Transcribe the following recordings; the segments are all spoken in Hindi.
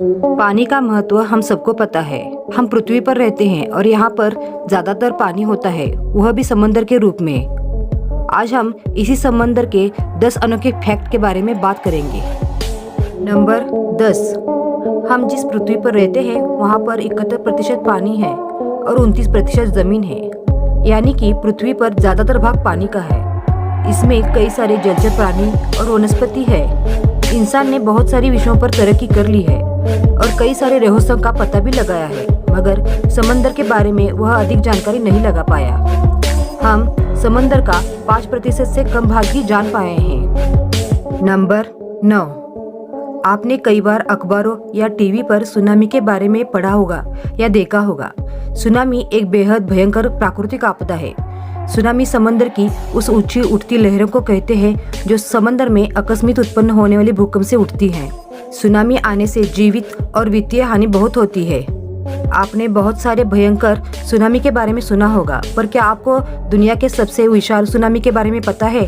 पानी का महत्व हम सबको पता है। हम पृथ्वी पर रहते हैं और यहाँ पर ज्यादातर पानी होता है, वह भी समंदर के रूप में। आज हम इसी समंदर के 10 अनोखे फैक्ट के बारे में बात करेंगे। नंबर 10, हम जिस पृथ्वी पर रहते हैं वहाँ पर 71% पानी है और 29% जमीन है, यानी कि पृथ्वी पर ज्यादातर भाग पानी का है। इसमें कई सारे जलचर प्राणी और वनस्पति है। इंसान ने बहुत सारी विषयों पर तरक्की कर ली है और कई सारे रहस्यों का पता भी लगाया है, मगर समंदर के बारे में वह अधिक जानकारी नहीं लगा पाया। हम समंदर का 5% से कम भाग ही जान पाए हैं। नंबर 9, आपने कई बार अखबारों या टीवी पर सुनामी के बारे में पढ़ा होगा या देखा होगा। सुनामी एक बेहद भयंकर प्राकृतिक आपदा है। सुनामी समंदर की उस ऊंची उठती लहरों को कहते हैं जो समंदर में अकस्मात उत्पन्न होने वाले भूकंप से उठती हैं। सुनामी आने से जीवित और वित्तीय हानि बहुत होती है। आपने बहुत सारे भयंकर सुनामी के बारे में सुना होगा, पर क्या आपको दुनिया के सबसे विशाल सुनामी के बारे में पता है?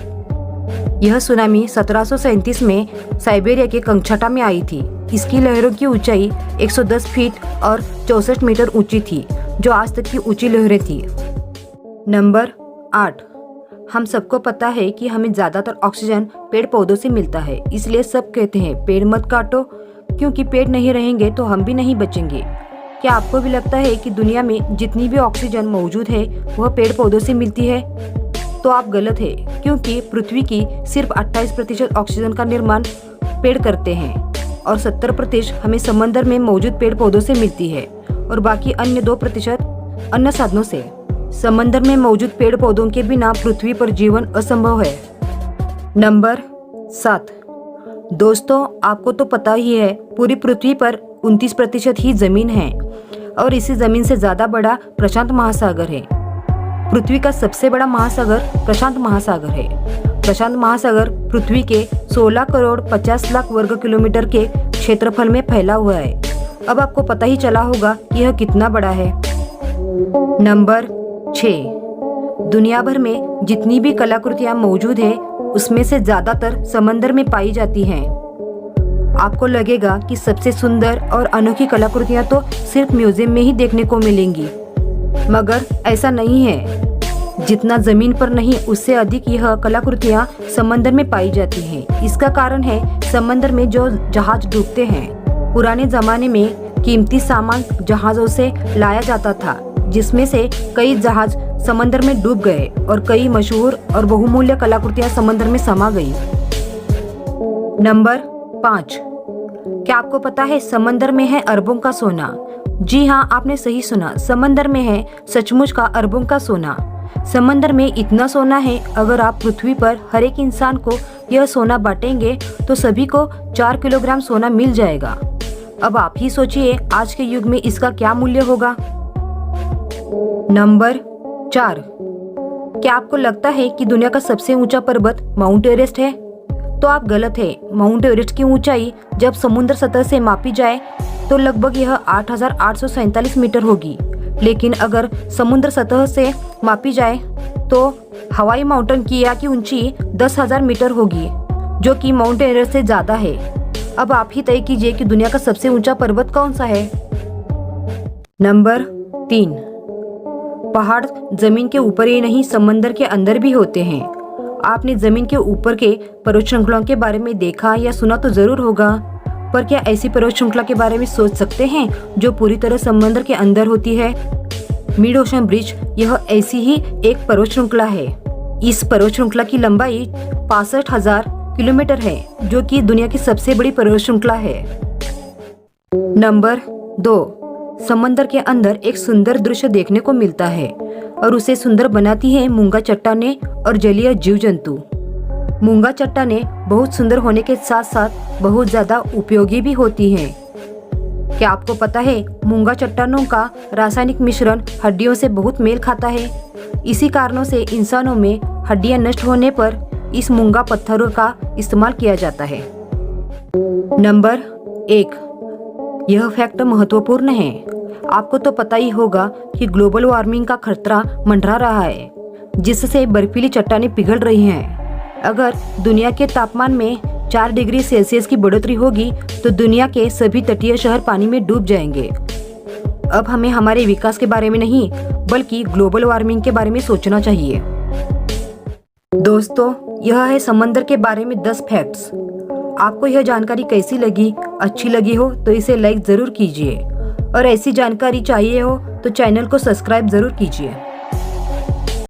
यह सुनामी 1737 में साइबेरिया के कंगछटा में आई थी। इसकी लहरों की ऊंचाई 110 फीट और 64 मीटर ऊंची थी, जो आज तक की ऊंची लहरें थी। नंबर 8, हम सबको पता है कि हमें ज्यादातर ऑक्सीजन पेड़ पौधों से मिलता है, इसलिए सब कहते हैं पेड़ मत काटो, क्योंकि पेड़ नहीं रहेंगे तो हम भी नहीं बचेंगे। क्या आपको भी लगता है कि दुनिया में जितनी भी ऑक्सीजन मौजूद है वह पेड़ पौधों से मिलती है? तो आप गलत है, क्योंकि पृथ्वी की सिर्फ 28% ऑक्सीजन का निर्माण पेड़ करते हैं और 70% हमें समंदर में मौजूद पेड़ पौधों से मिलती है और बाकी अन्य 2% अन्य साधनों से। समंदर में मौजूद पेड़ पौधों के बिना पृथ्वी पर जीवन असंभव है। नंबर 7, दोस्तों आपको तो पता ही है पूरी पृथ्वी पर 29% ही जमीन है और इसी जमीन से ज्यादा बड़ा प्रशांत महासागर है। पृथ्वी का सबसे बड़ा महासागर प्रशांत महासागर है। प्रशांत महासागर पृथ्वी के 16 करोड़ 50 लाख वर्ग किलोमीटर के क्षेत्रफल में फैला हुआ है। अब आपको पता ही चला होगा कि यह कितना बड़ा है। नंबर 6, दुनिया भर में जितनी भी कलाकृतियां मौजूद है उसमें से ज्यादातर समंदर में पाई जाती हैं। आपको लगेगा कि सबसे सुंदर और अनोखी कलाकृतियां तो सिर्फ म्यूजियम में ही देखने को मिलेंगी, मगर ऐसा नहीं है। जितना जमीन पर नहीं उससे अधिक यह कलाकृतियां समंदर में पाई जाती हैं। इसका कारण है समंदर में जो जहाज डूबते हैं। पुराने जमाने में कीमती सामान जहाजों से लाया जाता था, जिसमें से कई जहाज समंदर में डूब गए और कई मशहूर और बहुमूल्य कलाकृतियां समंदर में समा गई। नंबर 5, क्या आपको पता है समंदर में है अरबों का सोना? जी हाँ, आपने सही सुना, समंदर में है सचमुच का अरबों का सोना। समंदर में इतना सोना है, अगर आप पृथ्वी पर हर एक इंसान को यह सोना बांटेंगे तो सभी को 4 किलोग्राम सोना मिल जाएगा। अब आप ही सोचिए आज के युग में इसका क्या मूल्य होगा। नंबर 4, क्या आपको लगता है कि दुनिया का सबसे ऊंचा पर्वत माउंट एवरेस्ट है? तो आप गलत है। माउंट एवरेस्ट की ऊंचाई जब समुद्र सतह से मापी जाए तो लगभग यह 8,847 मीटर होगी, लेकिन अगर समुद्र सतह से मापी जाए तो हवाई माउंटेन किया की ऊंचाई 10,000 मीटर होगी, जो कि माउंट एवरेस्ट से ज्यादा है। अब आप ही तय कीजिए कि दुनिया का सबसे ऊंचा पर्वत कौन सा है। नंबर 3, पहाड़ जमीन के ऊपर ही नहीं समंदर के अंदर भी होते हैं। आपने जमीन के ऊपर के पर्वत श्रृंखलाओं के बारे में देखा या सुना तो जरूर होगा, पर क्या ऐसी पर्वत श्रृंखला के बारे में सोच सकते हैं जो पूरी तरह समंदर के अंदर होती है? मिड ओशन ब्रिज यह ऐसी ही एक पर्वत श्रृंखला है। इस पर्वत श्रृंखला की लंबाई 65,000 किलोमीटर है, जो कि दुनिया की सबसे बड़ी पर्वत श्रृंखला है। नंबर 2, समंदर के अंदर एक सुंदर दृश्य देखने को मिलता है और उसे सुंदर बनाती है मूंगा चट्टानें और जलीय जीव जंतु। मूंगा चट्टानें बहुत सुंदर होने के साथ साथ बहुत ज्यादा उपयोगी भी होती हैं। क्या आपको पता है मूंगा चट्टानों का रासायनिक मिश्रण हड्डियों से बहुत मेल खाता है? इसी कारणों से इंसानों में हड्डियां नष्ट होने पर इस मूंगा पत्थरों का इस्तेमाल किया जाता है। नंबर 1, यह फैक्ट महत्वपूर्ण है। आपको तो पता ही होगा कि ग्लोबल वार्मिंग का खतरा मंडरा रहा है, जिससे बर्फीली चट्टानें पिघल रही हैं। अगर दुनिया के तापमान में 4 डिग्री सेल्सियस की बढ़ोतरी होगी तो दुनिया के सभी तटीय शहर पानी में डूब जाएंगे। अब हमें हमारे विकास के बारे में नहीं बल्कि ग्लोबल वार्मिंग के बारे में सोचना चाहिए। दोस्तों, यह है समंदर के बारे में 10 फैक्ट्स। आपको यह जानकारी कैसी लगी? अच्छी लगी हो तो इसे लाइक जरूर कीजिए और ऐसी जानकारी चाहिए हो तो चैनल को सब्सक्राइब जरूर कीजिए।